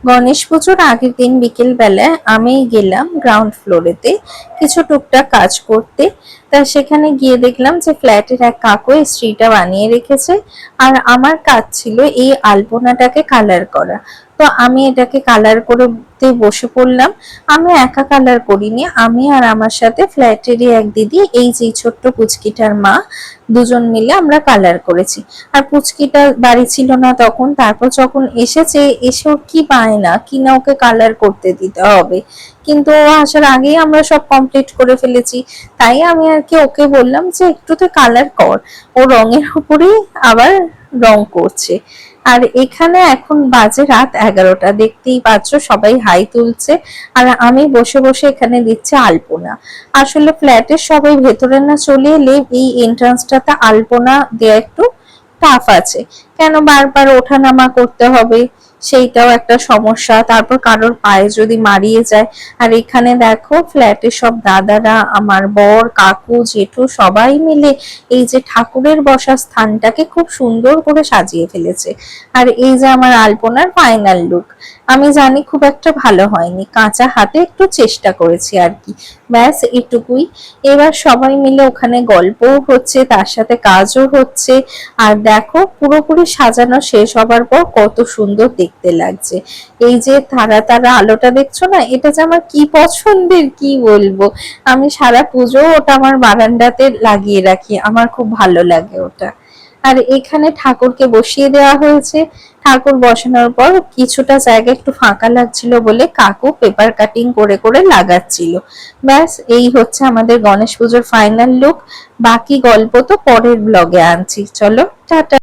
গণেশ পুজোর আগের দিন বিকেল বেলায় আমি গেলাম গ্রাউন্ড ফ্লোরেতে কিছু টুকটাক কাজ করতে। তা সেখানে গিয়ে দেখলাম যে ফ্ল্যাটের এক কাকু স্ত্রীটা বানিয়ে রেখেছে, আর আমার কাজ ছিল এই আলপনাটাকে কালার করা। তো আমি এটাকে কালার করতে বসে পড়লাম। আমি একা কালার করিনি, আমি আর আমার সাথে ফ্ল্যাটেরই এক দিদি, এই যে ছোট্ট পুচকিটার মা, দুজন মিলে আমরা কালার করেছি। আর পুচকিটা বাড়ি ছিল না তখন, তারপর যখন এসেছে, এসে ওর কি বায়না কিনা ওকে কালার করতে দিতে হবে, কিন্তু ও আসার আগেই আমরা সব কমপ্লিট করে ফেলেছি। তাই আমি আর কি ওকে বললাম যে একটু তো কালার কর। ও রঙের উপরেই আবার রং করছে। আর এখানে এখন বাজে রাত 11টা, দেখতেই পাচ্ছ সবাই হাই তুলছে, আর আমি বসে বসে এখানে দিচ্ছি আলপনা। আসলে ফ্ল্যাটের সবাই ভেতরে না চলে এলে এই এন্ট্রান্সটাতে আলপনা দেয়া একটু টাফ আছে, কেন বারবার ওঠানামা করতে হবে, সেইটাও একটা সমস্যা। তারপর কারোর পায়ে যদি মারিয়ে যায়। আর এখানে দেখো ফ্ল্যাটের সব দাদারা, আমার বর, কাকু, জেঠু সবাই মিলে এই যে ঠাকুরের বসার স্থানটাকে খুব সুন্দর করে সাজিয়ে ফেলেছে। আর এই যে আমার আলপনার ফাইনাল লুক, আমি জানি খুব একটা ভালো হয়নি, কাঁচা হাতে একটু চেষ্টা করেছি আর কি, ব্যাস এটুকুই। এবার সবাই মিলে ওখানে গল্পও হচ্ছে, তার সাথে কাজও হচ্ছে। আর দেখো পুরোপুরি সাজানো শেষ হবার পর কত সুন্দর দেখতে লাগছে। এই যে তারা তারা আলোটা দেখছো না, এটা যে আমার কি পছন্দের কি বলবো। আমি সারা পুজো ওটা আমার বারান্দাতে লাগিয়ে রাখি, আমার খুব ভালো লাগে ওটা। আর এখানে ঠাকুরকে বসিয়ে দেওয়া হয়েছে। ঠাকুর বসানোর পর কিছুটা জায়গা একটু ফাঁকা লাগছিল বলে কাকু পেপার কাটিং করে করে লাগাচ্ছিল। ব্যাস এই হচ্ছে আমাদের গণেশ পুজোর ফাইনাল লুক। বাকি গল্প তো পরের ব্লগে আনছি, চলো টাটা।